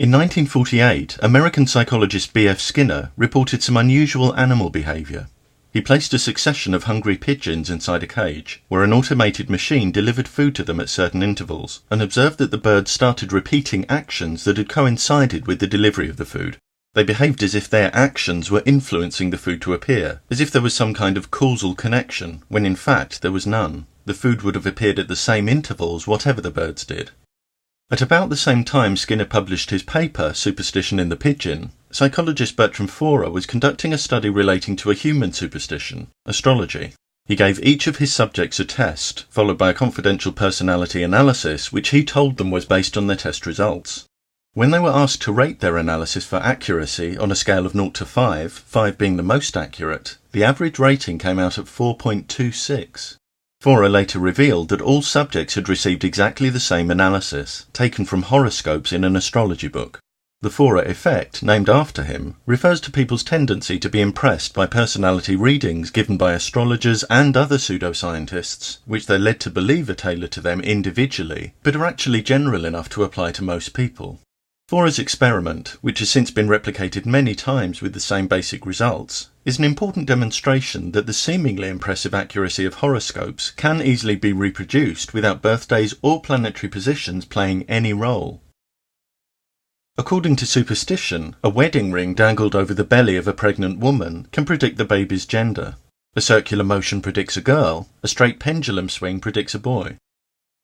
In 1948, American psychologist B.F. Skinner reported some unusual animal behaviour. He placed a succession of hungry pigeons inside a cage, where an automated machine delivered food to them at certain intervals, and observed that the birds started repeating actions that had coincided with the delivery of the food. They behaved as if their actions were influencing the food to appear, as if there was some kind of causal connection, when in fact there was none. The food would have appeared at the same intervals whatever the birds did. At about the same time Skinner published his paper, Superstition in the Pigeon, psychologist Bertram Forer was conducting a study relating to a human superstition, astrology. He gave each of his subjects a test, followed by a confidential personality analysis, which he told them was based on their test results. When they were asked to rate their analysis for accuracy on a scale of 0 to 5, 5 being the most accurate, the average rating came out at 4.26. Forer later revealed that all subjects had received exactly the same analysis, taken from horoscopes in an astrology book. The Forer effect, named after him, refers to people's tendency to be impressed by personality readings given by astrologers and other pseudoscientists, which they're led to believe are tailored to them individually, but are actually general enough to apply to most people. Forer's experiment, which has since been replicated many times with the same basic results, is an important demonstration that the seemingly impressive accuracy of horoscopes can easily be reproduced without birthdays or planetary positions playing any role. According to Superstition, a wedding ring dangled over the belly of a pregnant woman can predict the baby's gender. A circular motion predicts a girl, a straight pendulum swing predicts a boy.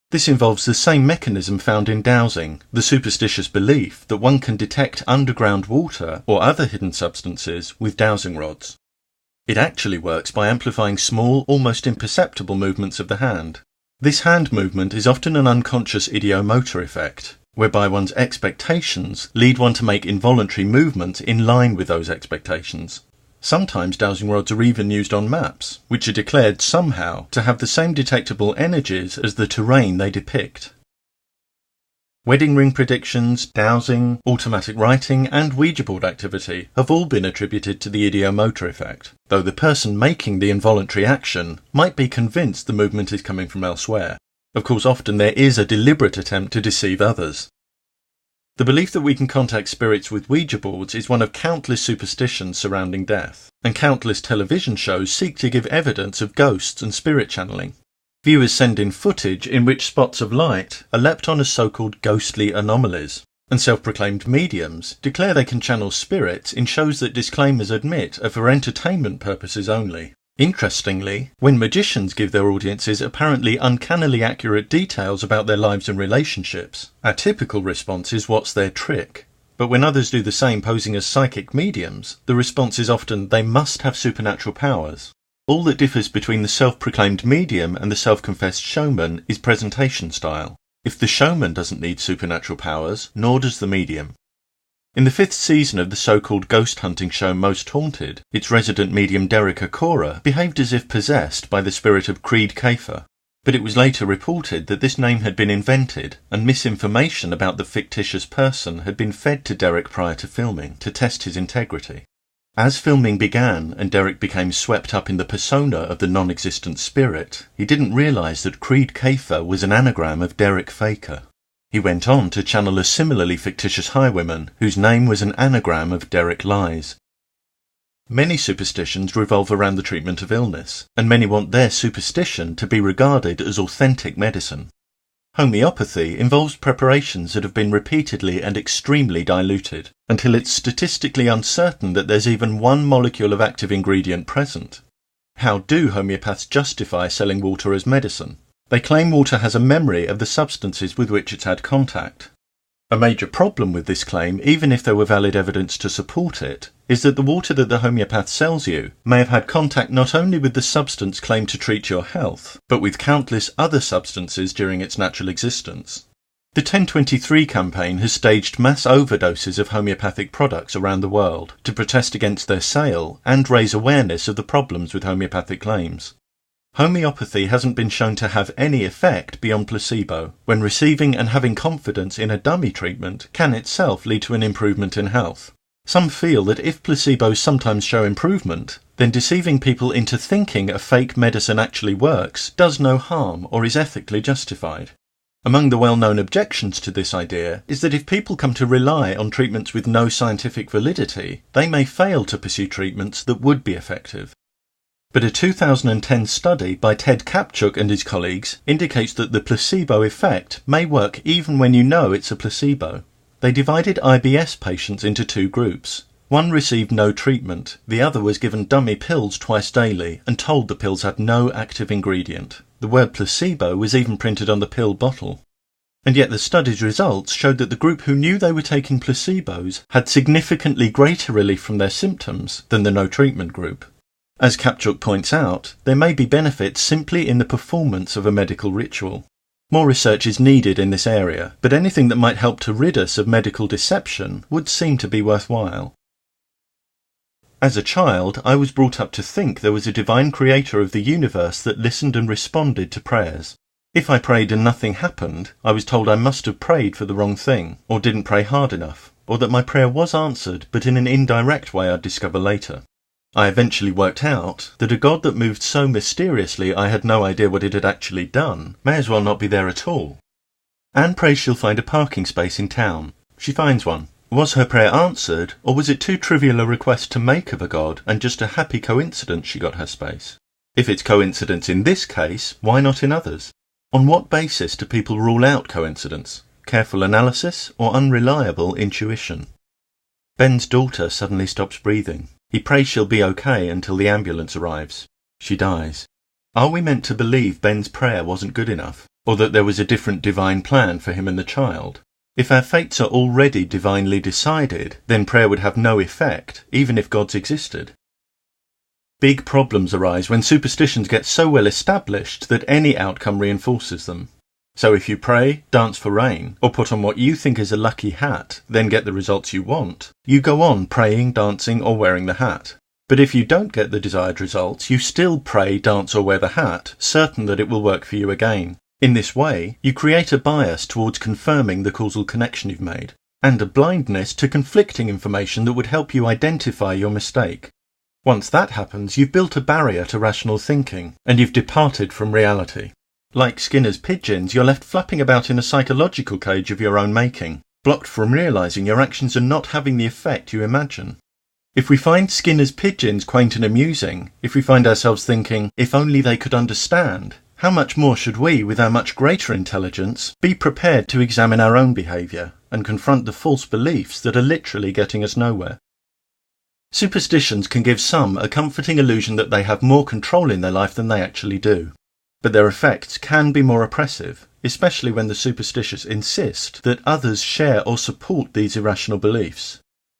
This involves the same mechanism found in dowsing, the superstitious belief that one can detect underground water or other hidden substances with dowsing rods. It actually works by amplifying small, almost imperceptible movements of the hand. This hand movement is often an unconscious ideomotor effect, whereby one's expectations lead one to make involuntary movements in line with those expectations. Sometimes dowsing rods are even used on maps, which are declared somehow to have the same detectable energies as the terrain they depict. Wedding ring predictions, dowsing, automatic writing, and Ouija board activity have all been attributed to the ideomotor effect, though the person making the involuntary action might be convinced the movement is coming from elsewhere. Of course, often there is a deliberate attempt to deceive others. The belief that we can contact spirits with Ouija boards is one of countless superstitions surrounding death, and countless television shows seek to give evidence of ghosts and spirit channeling. Viewers send in footage in which spots of light are leapt on as so-called ghostly anomalies, and self-proclaimed mediums declare they can channel spirits in shows that disclaimers admit are for entertainment purposes only. Interestingly, when magicians give their audiences apparently uncannily accurate details about their lives and relationships, our typical response is "what's their trick?" But when others do the same posing as psychic mediums, the response is often they must have supernatural powers. All that differs between the self-proclaimed medium and the self-confessed showman is presentation style. If the showman doesn't need supernatural powers, nor does the medium. In the 5th season of the so-called ghost hunting show Most Haunted, its resident medium Derek Acora behaved as if possessed by the spirit of Creed Kafer, but it was later reported that this name had been invented and misinformation about the fictitious person had been fed to Derek prior to filming to test his integrity. As filming began and Derek became swept up in the persona of the non-existent spirit, he didn't realise that Creed Kafer was an anagram of Derek Faker. He went on to channel a similarly fictitious highwayman whose name was an anagram of Derek Lies. Many superstitions revolve around the treatment of illness, and many want their superstition to be regarded as authentic medicine. Homeopathy involves preparations that have been repeatedly and extremely diluted, until it's statistically uncertain that there's even one molecule of active ingredient present. How do homeopaths justify selling water as medicine? They claim water has a memory of the substances with which it's had contact. A major problem with this claim, even if there were valid evidence to support it, is that the water that the homeopath sells you may have had contact not only with the substance claimed to treat your health, but with countless other substances during its natural existence. The 1023 campaign has staged mass overdoses of homeopathic products around the world to protest against their sale and raise awareness of the problems with homeopathic claims. Homeopathy hasn't been shown to have any effect beyond placebo, when receiving and having confidence in a dummy treatment can itself lead to an improvement in health. Some feel that if placebos sometimes show improvement, then deceiving people into thinking a fake medicine actually works does no harm or is ethically justified. Among the well-known objections to this idea is that if people come to rely on treatments with no scientific validity, they may fail to pursue treatments that would be effective. But a 2010 study by Ted Kapchuk and his colleagues indicates that the placebo effect may work even when you know it's a placebo. They divided IBS patients into two groups. One received no treatment, the other was given dummy pills twice daily and told the pills had no active ingredient. The word placebo was even printed on the pill bottle. And yet the study's results showed that the group who knew they were taking placebos had significantly greater relief from their symptoms than the no treatment group. As Kapchuk points out, there may be benefits simply in the performance of a medical ritual. More research is needed in this area, but anything that might help to rid us of medical deception would seem to be worthwhile. As a child, I was brought up to think there was a divine creator of the universe that listened and responded to prayers. If I prayed and nothing happened, I was told I must have prayed for the wrong thing, or didn't pray hard enough, or that my prayer was answered, but in an indirect way I'd discover later. I eventually worked out that a God that moved so mysteriously I had no idea what it had actually done may as well not be there at all. Anne prays she'll find a parking space in town. She finds one. Was her prayer answered, or was it too trivial a request to make of a God and just a happy coincidence she got her space? If it's coincidence in this case, why not in others? On what basis do people rule out coincidence? Careful analysis or unreliable intuition? Ben's daughter suddenly stops breathing. He prays she'll be okay until the ambulance arrives. She dies. Are we meant to believe Ben's prayer wasn't good enough, or that there was a different divine plan for him and the child? If our fates are already divinely decided, then prayer would have no effect, even if gods existed. Big problems arise when superstitions get so well established that any outcome reinforces them. So if you pray, dance for rain, or put on what you think is a lucky hat, then get the results you want, you go on praying, dancing, or wearing the hat. But if you don't get the desired results, you still pray, dance, or wear the hat, certain that it will work for you again. In this way, you create a bias towards confirming the causal connection you've made, and a blindness to conflicting information that would help you identify your mistake. Once that happens, you've built a barrier to rational thinking, and you've departed from reality. Like Skinner's pigeons, you're left flapping about in a psychological cage of your own making, blocked from realizing your actions are not having the effect you imagine. If we find Skinner's pigeons quaint and amusing, if we find ourselves thinking, if only they could understand, how much more should we, with our much greater intelligence, be prepared to examine our own behaviour and confront the false beliefs that are literally getting us nowhere? Superstitions can give some a comforting illusion that they have more control in their life than they actually do. But their effects can be more oppressive, especially when the superstitious insist that others share or support these irrational beliefs.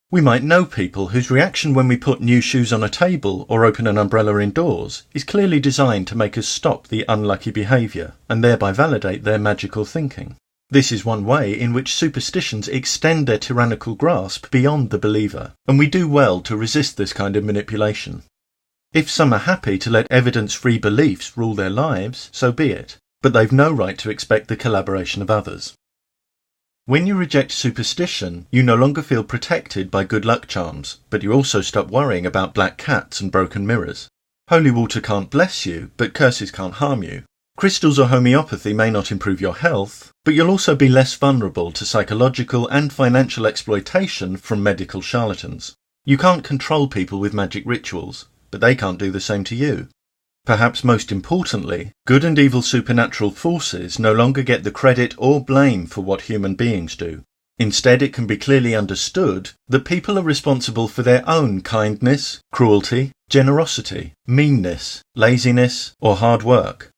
We might know people whose reaction when we put new shoes on a table or open an umbrella indoors is clearly designed to make us stop the unlucky behaviour and thereby validate their magical thinking. This is one way in which superstitions extend their tyrannical grasp beyond the believer, and we do well to resist this kind of manipulation. If some are happy to let evidence-free beliefs rule their lives, so be it, but they've no right to expect the collaboration of others. When you reject superstition, you no longer feel protected by good luck charms, but you also stop worrying about black cats and broken mirrors. Holy water can't bless you, but curses can't harm you. Crystals or homeopathy may not improve your health, but you'll also be less vulnerable to psychological and financial exploitation from medical charlatans. You can't control people with magic rituals, but they can't do the same to you. Perhaps most importantly, good and evil supernatural forces no longer get the credit or blame for what human beings do. Instead, it can be clearly understood that people are responsible for their own kindness, cruelty, generosity, meanness, laziness, or hard work.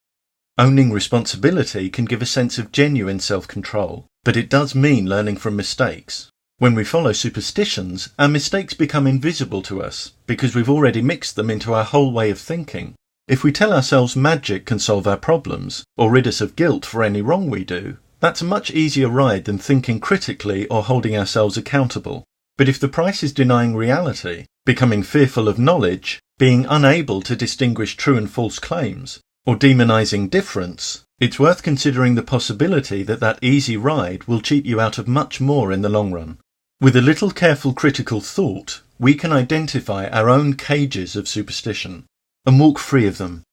Owning responsibility can give a sense of genuine self-control, but it does mean learning from mistakes. When we follow superstitions, our mistakes become invisible to us because we've already mixed them into our whole way of thinking. If we tell ourselves magic can solve our problems, or rid us of guilt for any wrong we do, that's a much easier ride than thinking critically or holding ourselves accountable. But if the price is denying reality, becoming fearful of knowledge, being unable to distinguish true and false claims, or demonizing difference, it's worth considering the possibility that that easy ride will cheat you out of much more in the long run. With a little careful critical thought, we can identify our own cages of superstition and walk free of them.